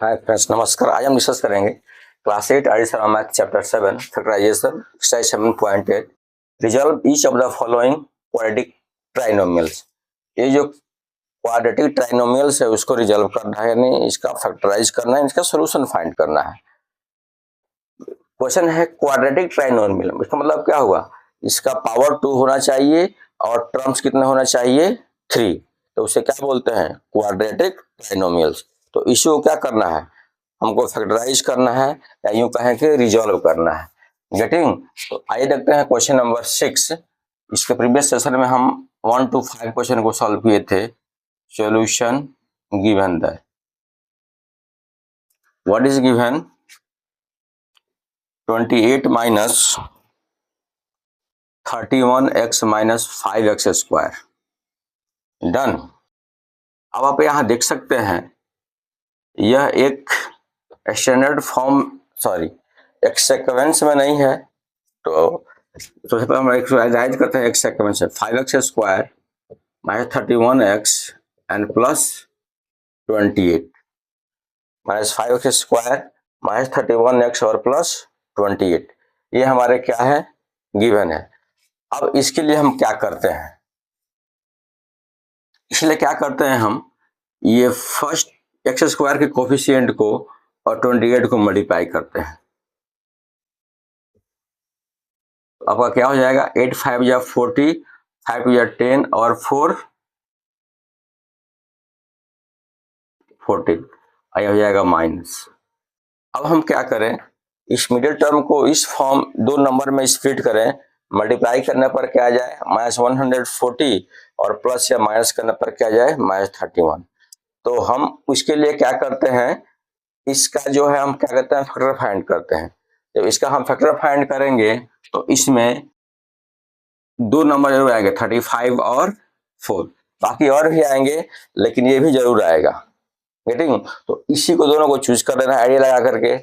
Hi friends, नमस्कार। आज हम डिस्कस करेंगे class 8 edition math chapter 7 factorisation exercise 7.8 resolve each of the following quadratic trinomials. ये जो क्वाड्रेटिक ट्राइनोमियल्स है उसको रिजॉल्व करना है, यानी इसका फैक्टराइज करना है, इसका सॉल्यूशन फाइंड करना है। क्वेश्चन है क्वाड्रेटिक ट्राइनोमियल, इसका मतलब क्या हुआ, इसका पावर 2 होना चाहिए और टर्म्स कितने होना चाहिए, 3। तो उसे क्या बोलते हैं, क्वाड्रेटिक ट्राइनोमियल्स। तो इशू क्या करना है, हमको फैक्टराइज करना है या यूं कहें कि रिजॉल्व करना है। गेटिंग। तो आइए देखते हैं क्वेश्चन नंबर 6। इसके प्रीवियस सेशन में हम 1 to 5 क्वेश्चन को सॉल्व किए थे। Solution given that what is given 28 minus 31x minus 5x square. Done. अब आप यहां देख सकते हैं यह एक स्टैंडर्ड फॉर्म एक सीक्वेंस में नहीं है। तो सबसे पहले हम एक्सरसाइज करते हैं, एक सीक्वेंस है 5x square minus 31x and plus 28 minus 5x square minus 31x और प्लस 28। ये हमारे क्या है, गिवन है। अब इसके लिए हम क्या करते हैं, इसलिए क्या करते हैं हम, ये फर्स्ट एक्स स्क्वायर के कोफिशिएंट को और 28 को मल्टीप्लाई करते हैं। आपका क्या हो जाएगा, 8 5 या 40, 5 या 10 और 4 14, आया हो जाएगा माइनस। अब हम क्या करें, इस मिडिल टर्म को इस फॉर्म दो नंबर में स्प्लिट करें, मल्टीप्लाई करने पर क्या आ जाए माइनस 140 और प्लस या माइनस करने पर क्या आ जाए माइनस 31। तो हम उसके लिए क्या करते हैं, इसका जो है हम क्या करते हैं, फैक्टर फाइंड करते हैं। जब इसका हम फैक्टर फाइंड करेंगे तो इसमें दो नंबर जरूर आएंगे, 35 और 4। बाकी और भी आएंगे लेकिन ये भी जरूर आएगा। गेटिंग। तो इसी को दोनों को चूज कर लेना है आइडिया लगा करके।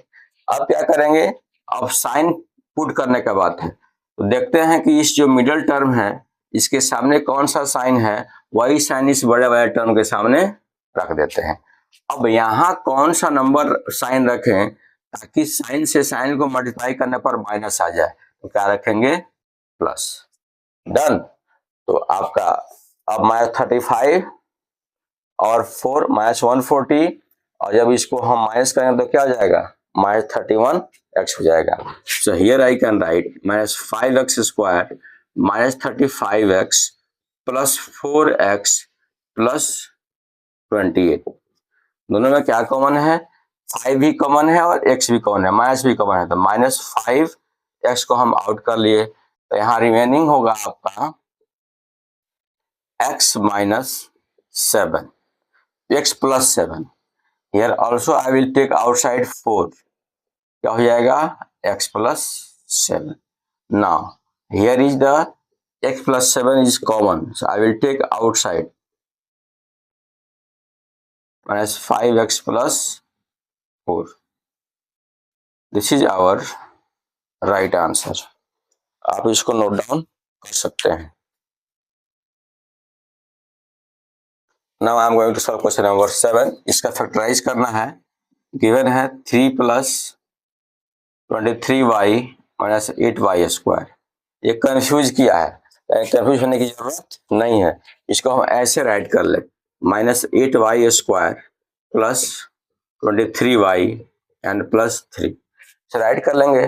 अब क्या करेंगे, अब साइन पुट करने का बात है। तो देखते हैं कि इस जो मिडिल टर्म है इसके सामने कौन सा साइन है, वही साइन इस बड़े वाले टर्म के सामने रख देते हैं। अब यहाँ कौन सा नंबर साइन रखें ताकि साइन से साइन को मल्टीप्लाई करने पर माइनस आ जाए, तो क्या रखेंगे, प्लस। डन। तो आपका अब माइनस 35 और 4 माइनस 140, और जब इसको हम माइनस करेंगे तो क्या हो जाएगा, माइनस 31x हो जाएगा। So here I can write minus 5x square minus 35x plus 4x plus 28। दोनों में क्या कॉमन है, 5 भी कॉमन है और x भी कॉमन है, माइनस भी कॉमन है। तो माइनस 5x को हम आउट कर लिए, तो यहाँ रिमेनिंग होगा आपका x minus 7, x plus 7। Here also I will take outside 4, क्या हो जाएगा, x plus 7. Now here is the x plus 7 is common, so I will take outside minus 5x plus 4. This is our right answer. आप इसको note down कर सकते हैं। Now I am going to solve question number 7. इसका factorise करना है। Given है 3 plus 23y minus 8y square. ये कंफ्यूज किया है, कंफ्यूज होने की जरूरत नहीं है। इसको हम ऐसे राइट कर ले, minus 8y square plus 23y and plus 3 से राइट कर लेंगे।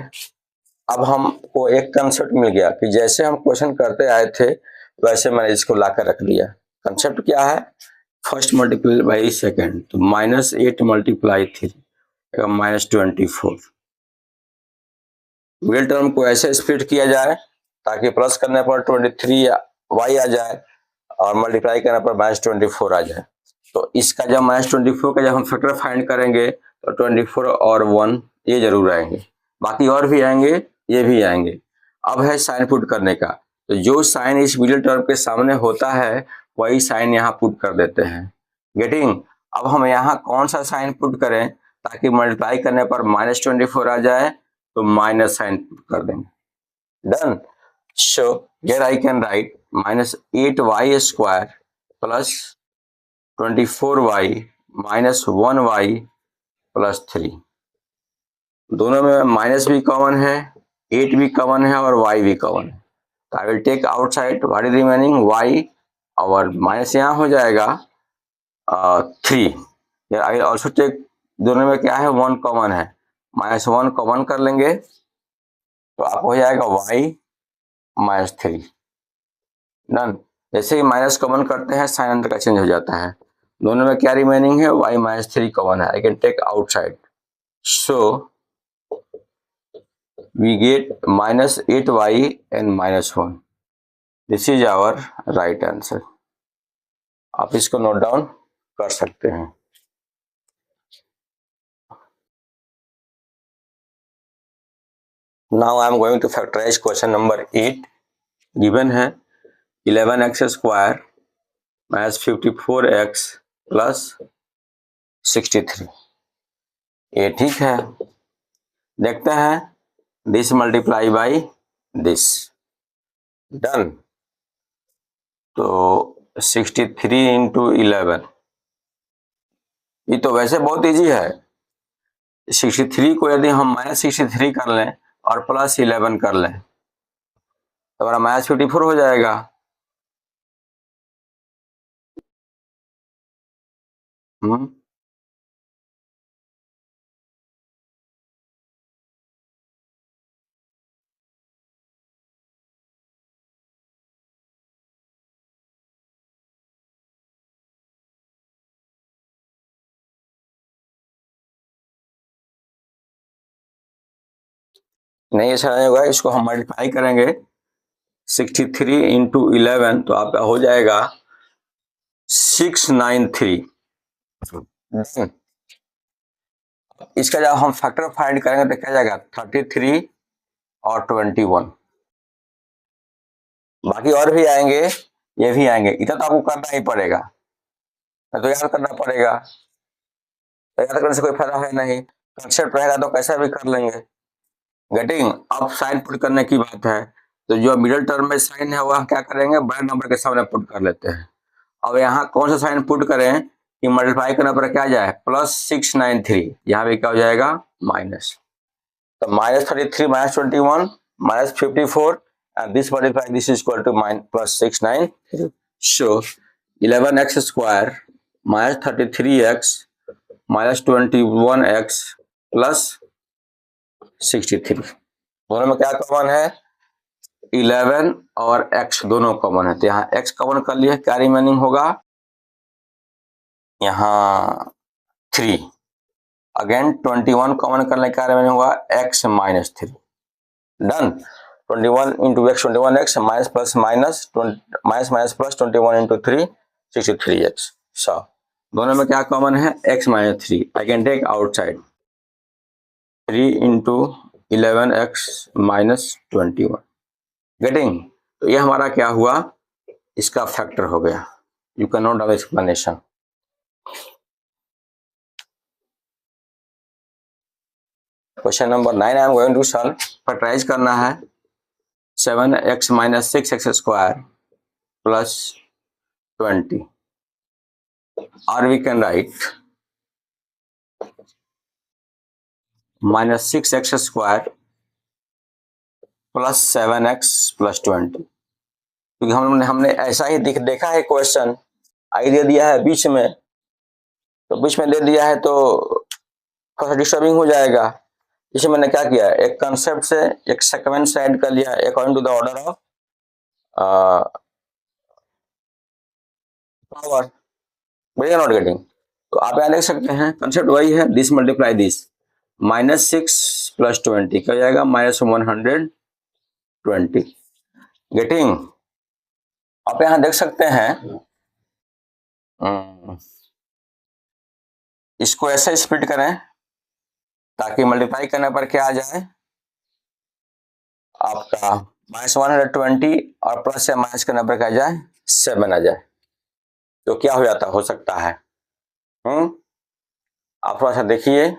अब हमको एक कंसेप्ट मिल गया कि जैसे हम क्वेश्चन करते आए थे वैसे मैंने इसको लाकर रख दिया। कंसेप्ट क्या है, फर्स्ट मल्टीप्लाई बाई सेकेंड, तो minus 8 multiply 3 minus 24। Middle term को ऐसे स्प्लिट किया जाए ताकि प्लस करने पर 23y आ जाए और मल्टीप्लाई करने पर माइनस 24 आ जाए। तो इसका जब माइनस 24 का जब हम फैक्टर फाइंड करेंगे तो 24 और 1 ये जरूर आएंगे, बाकी और भी आएंगे, ये भी आएंगे। अब है साइन पुट करने का, तो जो साइन इस मिडिल टर्म के सामने होता है वही साइन यहाँ पुट कर देते हैं। गेटिंग। अब हम यहाँ कौन सा साइन पुट करें ताकि मल्टीप्लाई करने पर माइनस 24 आ जाए, तो माइनस साइन पुट कर देंगे। Done. So here I can write minus 8y square plus 24y minus 1y plus 3, दोनों में माइनस भी कॉमन है, 8 भी कॉमन है और y भी कॉमन है। तो I will take outside, what is remaining, y, और माइनस यहाँ हो जाएगा 3। आई विल ऑल्सो टेक, दोनों में क्या है, 1 कॉमन है, -1 कॉमन कर लेंगे तो आपको हो जाएगा y -3। डन। जैसे ही माइनस कॉमन करते हैं साइन अंदर का चेंज हो जाता है। दोनों में क्या रिमेनिंग है, y -3 कॉमन है, I can take outside, so we get -8y and -1. This is our right answer. आप इसको नोट डाउन कर सकते हैं। Now I am going to factorize question number 8. Given है 11x square minus 54x plus 63। ये ठीक है। देखते हैं, this multiply by this, done. तो 63 इंटू 11, ये तो वैसे बहुत इजी है। 63 को यदि हम -63 कर लें और +11 कर लें तो हमारा -54 हो जाएगा। नहीं ऐसा नहीं होगा, इसको हम मल्टीप्लाई करेंगे 63 इंटू 11 तो आपका हो जाएगा 693। इसका जब हम फैक्टर फाइंड करेंगे तो क्या जाएगा, 33 और 21। बाकी और भी आएंगे, ये भी आएंगे, इतना तो आपको करना ही पड़ेगा, तो याद करना पड़ेगा। तो याद करने से कोई फायदा है नहीं, कंसेप्ट रहेगा तो कैसा भी कर लेंगे। गेटिंग। अब साइन पुट करने की बात है, तो जो मिडिल टर्म में साइन है वह क्या करेंगे, बड़े नंबर के सामने पुट कर लेते हैं। अब यहाँ कौन सा साइन पुट करें कि मल्टीप्लाई करने पर क्या जाए, +693, यहाँ पे क्या हो जाएगा, माइनस। तो -33 -21 -54 and this multiply this is equal to +693. So 11x square -33x -21x plus 63, दोनों में क्या कॉमन है, 11 और x दोनों कॉमन है, तो यहाँ x कॉमन कर लिए, क्या रिमेनिंग होगा, यहाँ 3, अगेन 21 कॉमन करने का रिमेनिंग होगा x -3, done. 21 into x 21x minus plus minus minus plus 21 into 3 63x। सो दोनों में क्या कॉमन है, x -3, I can take outside 3 into 11x -21, getting. तो ये हमारा क्या हुआ, इसका फैक्टर हो गया। You can note down explanation. Question number 9 I am going to solve. Factorise करना है 7x -6x square plus 20, or we can write -6x square plus 7x plus 20, क्योंकि हमने ऐसा ही देखा है क्वेश्चन, आई दे दिया है बीच में, तो बीच में दे दिया है तो थोड़ा डिस्टर्बिंग हो जाएगा। इसलिए मैंने क्या किया, एक कंसेप्ट से एक सेगमेंट से ऐड कर लिया according to the order of power, बढ़िया नॉट गेटिंग। तो आप यहाँ देख सकते हैं कंसेप्ट वही है, दिस मल्टीप्लाई दिस, -6 + 20 क्या हो जाएगा, -120, गेटिंग। आप यहाँ देख सकते हैं, इसको ऐसे स्प्लिट करें ताकि मल्टीप्लाई करने पर क्या आ जाए, आपका -120 और प्लस से माइनस करने पर क्या आ जाए, 7 आ जाए। तो क्या हो सकता है, आप थोड़ा सा देखिए।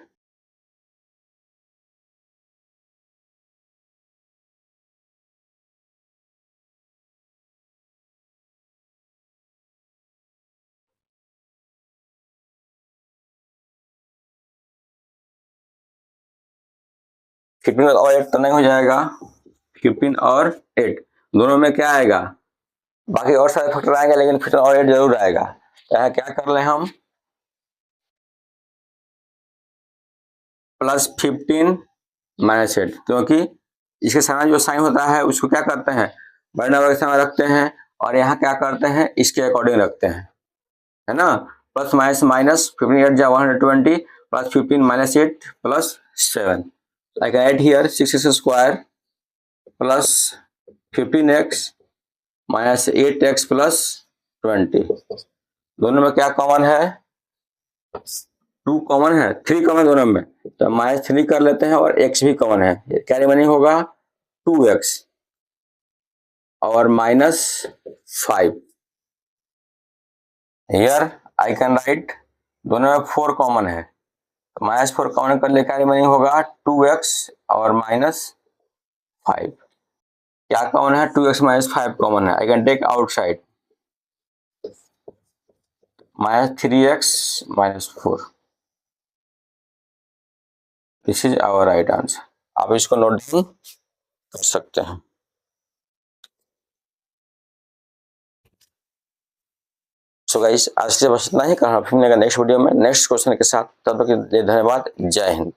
15 और 8 तो नहीं हो जाएगा, 15 और 8 दोनों में क्या आएगा, बाकी और सारे फैक्टर आएंगे लेकिन 15 और 8 जरूर आएगा। तो यहाँ क्या कर ले हम, +15 -8, क्योंकि इसके सामने जो साइन होता है उसको क्या करते हैं, बड़े नंबर के सामने रखते हैं, और यहाँ क्या करते हैं, इसके अकॉर्डिंग रखते हैं, है ना। प्लस माइनस माइनस, 15 8 जा 120, +15 -8 +7, I can add here 6x square plus 15x -8x +20, दोनों में क्या कॉमन है, 2 कॉमन है, 3 कॉमन दोनों में, तो -3 कर लेते हैं और x भी कॉमन है, क्या रिमेनिंग होगा 2x और -5, हियर आई कैन राइट, दोनों में 4 कॉमन है, -4 कॉमन कर ले क्या रिमेनिंग होगा 2x और -5, क्या कॉमन है 2x -5 कॉमन है, I can take outside -3x -4, this is our right answer. आप इसको नोट डाउन कर सकते हैं। सो गाइस आज के लिए बस इतना ही, फिर मिलेगा नेक्स्ट वीडियो में नेक्स्ट क्वेश्चन के साथ, तब तक के लिए धन्यवाद, जय हिंद।